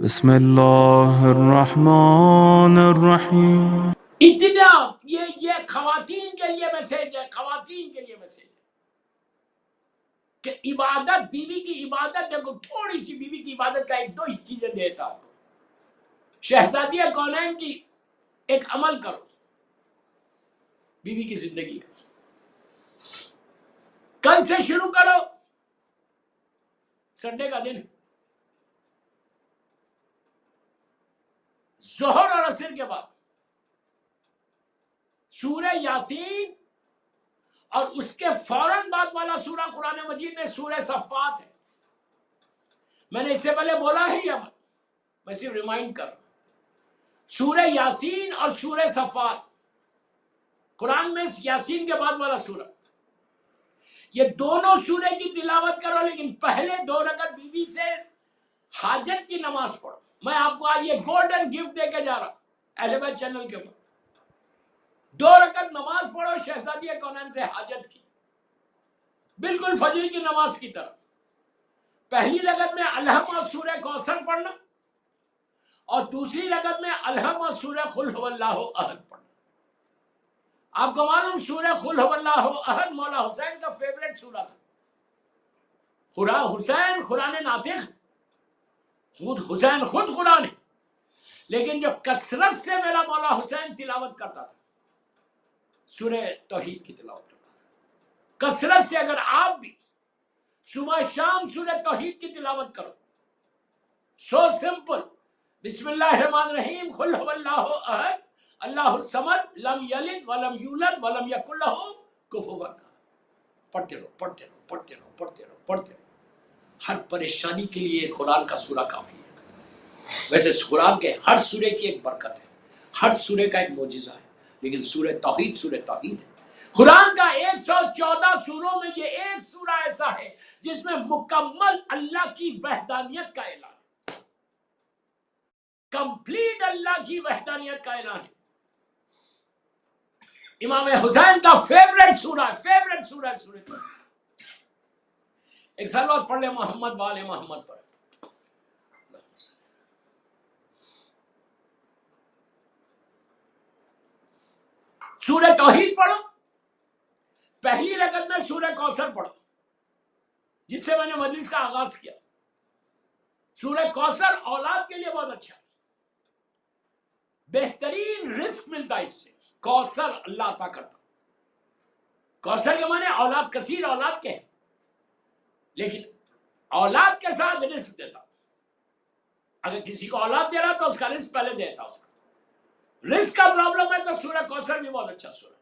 بسم اللہ الرحمن الرحیم۔ اتنا یہ خواتین کے لیے میسج ہے، خواتین کے لیے میسج ہے کہ عبادت، بیوی کی عبادت دیکھو، تھوڑی سی بیوی کی عبادت کا ایک دو ہی چیزیں دیتا آپ کو۔ شہزادیہ کونین کی ایک عمل کرو بیوی کی زندگی کا، کل سے شروع کرو، سنڈے کا دن ظہر اور عصر کے بعد سورہ یاسین اور اس کے فوراً بعد والا سورہ قرآن مجید میں سورہ صفات ہے۔ میں نے اس سے پہلے بولا ہے یا میں صرف ریمائنڈ کر رہا ہوں، سورہ یاسین اور سورہ صفات قرآن میں یاسین کے بعد والا سورہ، یہ دونوں سورہ کی تلاوت کرو، لیکن پہلے 2 رکعت بیوی سے حاجت کی نماز پڑھو۔ میں آپ کو آج یہ گولڈن گفٹ دے کے جا رہا ہوں اہل بیت چینل کے اوپر، 2 رکعت نماز پڑھو شہزادیہ کونین سے حاجت کی، بالکل فجر کی نماز کی طرح۔ پہلی رکعت میں الحم اور سورہ کوثر پڑھنا، اور دوسری رکعت میں الحم اور سورہ قل هو اللہ احد پڑھنا۔ آپ کو معلوم سورہ قل هو اللہ احد مولا حسین کا فیوریٹ سورہ تھا۔ حسین قرآن ناطق، خود حسین خود قرآن ہے، لیکن جو کثرت سے میرا مولا حسین تلاوت کرتا تھا سورہ توحید کی تلاوت کرتا تھا کثرت سے۔ اگر آپ بھی صبح شام سورہ توحید کی تلاوت کرو، سو سمپل، بسم اللہ الرحمن الرحیم، قل هو اللہ احد اللہ الصمد لم یلد ولم یولد ولم یکن لہ کفوا احد، پڑھتے رہو پڑھتے رہو پڑھتے رہو پڑھتے رہو پڑھتے رہو۔ ہر پریشانی کے لیے قرآن کا سورہ کافی ہے۔ ویسے اس قرآن کے ہر سورے کی ایک برکت ہے، ہر سورے کا ایک معجزہ ہے، لیکن سورہ توحید ہے۔ قرآن کا 114 سوروں میں یہ ایک سورہ ایسا ہے جس میں مکمل اللہ کی وحدانیت کا اعلان ہے، کمپلیٹ اللہ کی وحدانیت کا اعلان ہے۔ امام حسین کا فیوریٹ سورہ ہے سورہ توحید۔ ایک سلوات پڑھ لے محمد والے محمد پر۔ سورہ توحید پڑھو، پہلی رکعت میں سورہ کوثر پڑھو، جس سے میں نے مجلس کا آغاز کیا۔ سورہ کوثر اولاد کے لیے بہت اچھا ہے، بہترین رزق ملتا ہے اس سے۔ کوثر اللہ عطا کرتا، کوثر کے معنی اولاد، کثیر اولاد کے ہیں، لیکن اولاد کے ساتھ رزق دیتا۔ اگر کسی کو اولاد دے رہا تو اس کا رزق پہلے دیتا، اس کا رزق کا پرابلم ہے تو سورہ کوثر بھی بہت اچھا سورہ ہے۔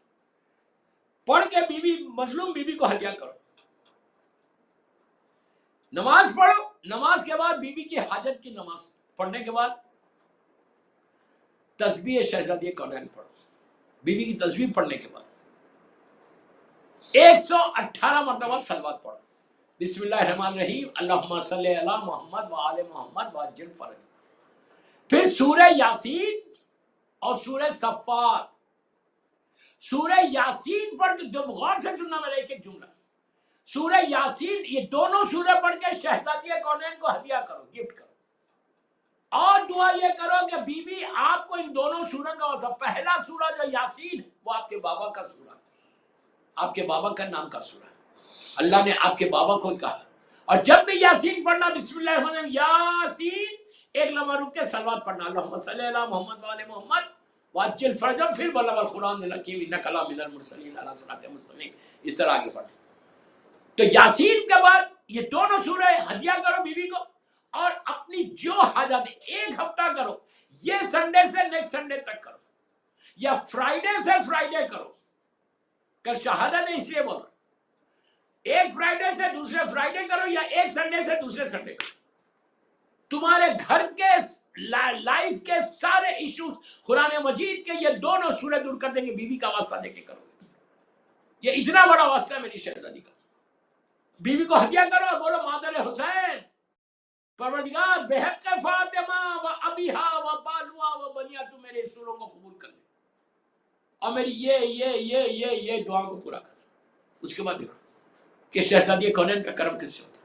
پڑھ کے بیوی، مظلوم بیوی کو ہدیہ کرو۔ نماز پڑھو، نماز کے بعد بیوی کی حاجت کی نماز پڑھنے کے بعد تسبیح شہزادیہ کونین پڑھو۔ بیوی کی تسبیح پڑھنے کے بعد 118 مرتبہ صلوات پڑھو، بسم اللہ الرحمن الرحیم، اللہم صلی علی محمد وآل محمد وعجل فرج۔ پھر سورہ یاسین اور سورہ صفات۔ سورہ یاسین پڑھ کے، جو غور سے سننا میرا ایک ایک جملہ، سورہ یاسین، یہ دونوں سورہ پڑھ کے شہزادیہ کونین کو ہدیہ کرو، گفٹ کرو، اور دعا یہ کرو کہ بی بی آپ کو ان دونوں سورہ کا وصف، پہلا سورہ جو یاسین ہے وہ آپ کے بابا کا سورہ، آپ کے بابا کا نام کا سورہ، اللہ نے آپ کے بابا کو کہا۔ اور جب بھی یاسین پڑھنا، بسم اللہ الرحمن الرحیم یاسین، ایک لمحہ رک کے صلوات پڑھنا، اللہم صلی علی محمد وآل محمد وعجل فرجہ، پھر بلغ القرآن الحکیم انک لمن المرسلین علی صراط مستقیم، اس طرح آگے پڑھنا۔ تو یاسین کے بعد یہ دونوں سورہ ہدیہ کرو بیوی کو، اور اپنی جو حاجت، ایک ہفتہ کرو، یہ سنڈے سے نیکسٹ سنڈے تک کرو، یا فرائیڈے سے فرائیڈے کرو۔ کل شہادت ہے اس لیے بول رہا ہوں، ایک فرائیڈے سے دوسرے فرائیڈے کرو، یا ایک سنڈے سے دوسرے سنڈے کرو۔ تمہارے گھر کے لائف کے سارے ایشوز قرآن مجید کے یہ دونوں سورہ دور کر دیں گے، بیوی کا واسطہ دے کے کرو گے۔ یہ اتنا بڑا واسطہ ہے میری شہزادی کا۔ بیوی کو ہدیہ کرو اور بولو مادر حسین، پروردگار بحق فاطمہ و ابیہا و بالوا و بنیا، تو میرے سوروں کو قبول کر لے اور میری یہ دعا کو پورا کر۔ اس کے بعد دیکھو کہ شہزادی کونین کا کرم کس سے ہوتا ہے۔